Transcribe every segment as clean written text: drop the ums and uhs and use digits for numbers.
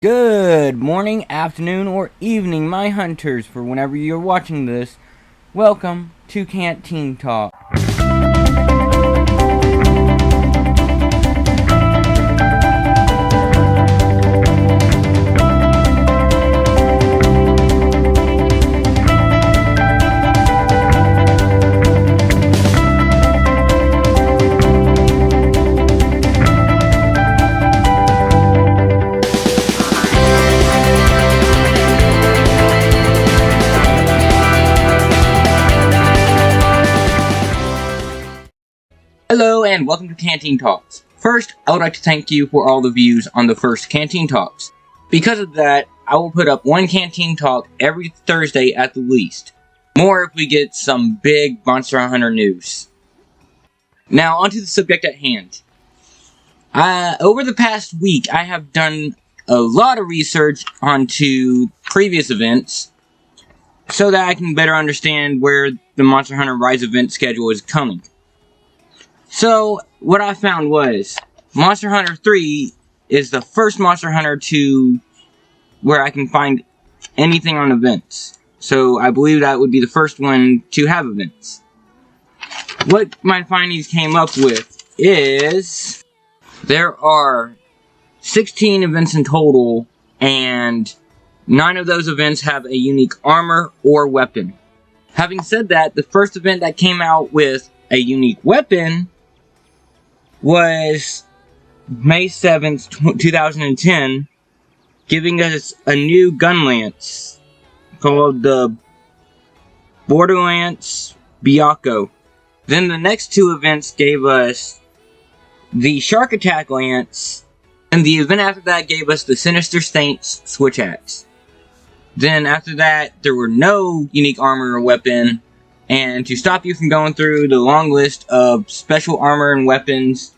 Good morning, afternoon, or evening, my hunters, for whenever you're watching this. Welcome to Canteen Talk. Hello and welcome to Canteen Talks. First, I would like to thank you for all the views on the first Canteen Talks. Because of that, I will put up one Canteen Talk every Thursday at the least. More if we get some big Monster Hunter news. Now, onto the subject at hand. Over the past week, I have done a lot of research onto previous events so that I can better understand where the Monster Hunter Rise event schedule is coming. So, what I found was, Monster Hunter 3 is the first Monster Hunter where I can find anything on events. So, I believe that would be the first one to have events. What my findings came up with is, there are 16 events in total, and 9 of those events have a unique armor or weapon. Having said that, the first event that came out with a unique weapon was May 7th, 2010, giving us a new gun lance called the Borderlance Byakko. Then the next two events gave us the Shark Attack Lance, and the event after that gave us the Sinister Saints Switch Axe. Then after that, there were no unique armor or weapon. And to stop you from going through the long list of special armor and weapons,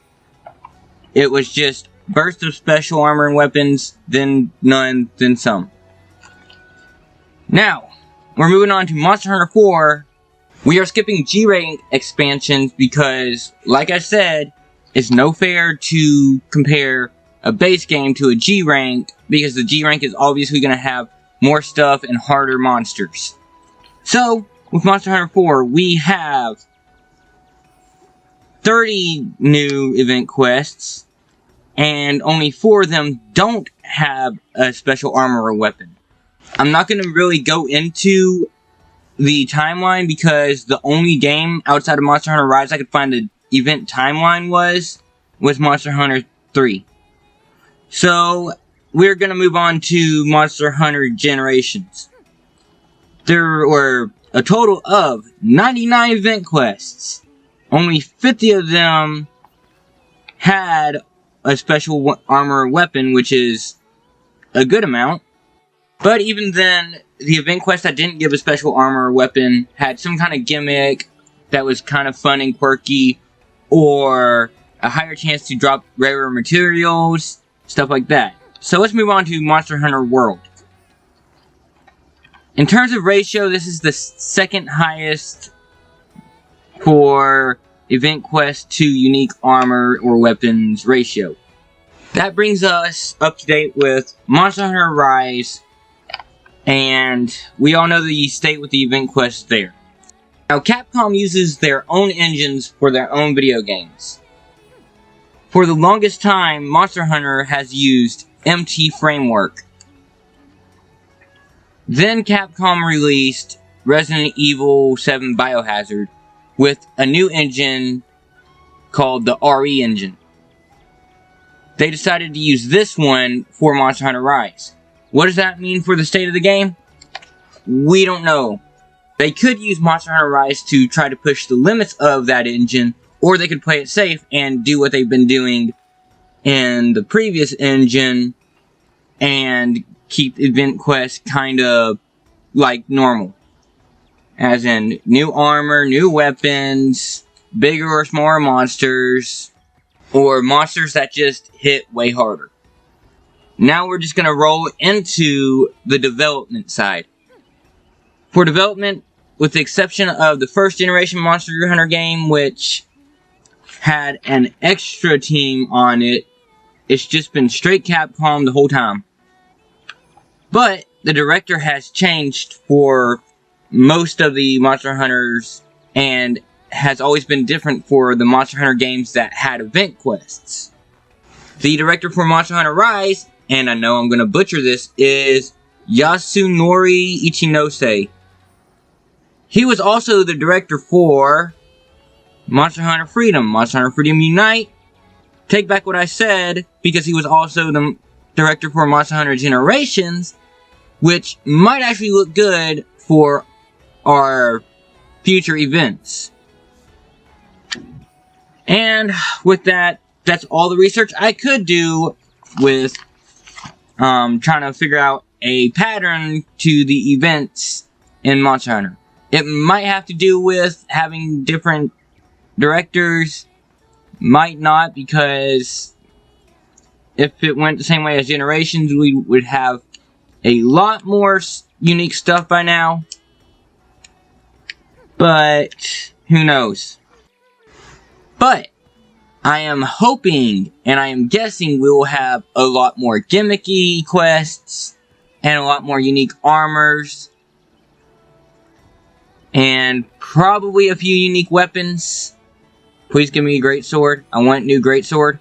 it was just burst of special armor and weapons, then none, then some. Now, we're moving on to Monster Hunter 4. We are skipping G-Rank expansions because, like I said, it's no fair to compare a base game to a G-Rank because the G-Rank is obviously going to have more stuff and harder monsters. So, with Monster Hunter 4, we have 30 new event quests, and only 4 of them don't have a special armor or weapon. I'm not going to really go into the timeline because the only game outside of Monster Hunter Rise I could find the event timeline was Monster Hunter 3. So, we're going to move on to Monster Hunter Generations. There were a total of 99 event quests. Only 50 of them had a special armor or weapon, which is a good amount. But even then, the event quest that didn't give a special armor or weapon had some kind of gimmick that was kind of fun and quirky, or a higher chance to drop rarer materials, stuff like that. So let's move on to Monster Hunter World. In terms of ratio, this is the second highest for event quest to unique armor or weapons ratio. That brings us up to date with Monster Hunter Rise, and we all know the state with the event quests there. Now, Capcom uses their own engines for their own video games. For the longest time, Monster Hunter has used MT Framework. Then Capcom released Resident Evil 7 Biohazard with a new engine called the RE engine. They decided to use this one for Monster Hunter Rise. What does that mean for the state of the game? We don't know. They could use Monster Hunter Rise to try to push the limits of that engine, or they could play it safe and do what they've been doing in the previous engine and keep event quests kind of like normal. As in, new armor, new weapons, bigger or smaller monsters, or monsters that just hit way harder. Now we're just going to roll into the development side. For development, with the exception of the first generation Monster Hunter game, which had an extra team on it, it's just been straight Capcom the whole time. But the director has changed for most of the Monster Hunters and has always been different for the Monster Hunter games that had event quests. The director for Monster Hunter Rise, and I know I'm going to butcher this, is Yasunori Ichinose. He was also the director for Monster Hunter Freedom, Monster Hunter Freedom Unite. Take back what I said, because he was also the director for Monster Hunter Generations, which might actually look good for our future events. And with that, that's all the research I could do with trying to figure out a pattern to the events in Monster Hunter. It might have to do with having different directors, might not, because if it went the same way as Generations, we would have a lot more unique stuff by now. But who knows? But I am hoping and I am guessing we will have a lot more gimmicky quests and a lot more unique armors and probably a few unique weapons. Please give me a great sword. I want a new great sword.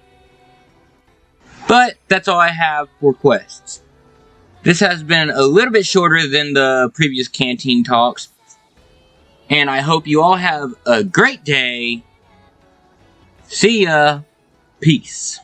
But that's all I have for quests. This has been a little bit shorter than the previous Canteen talks. And I hope you all have a great day. See ya. Peace.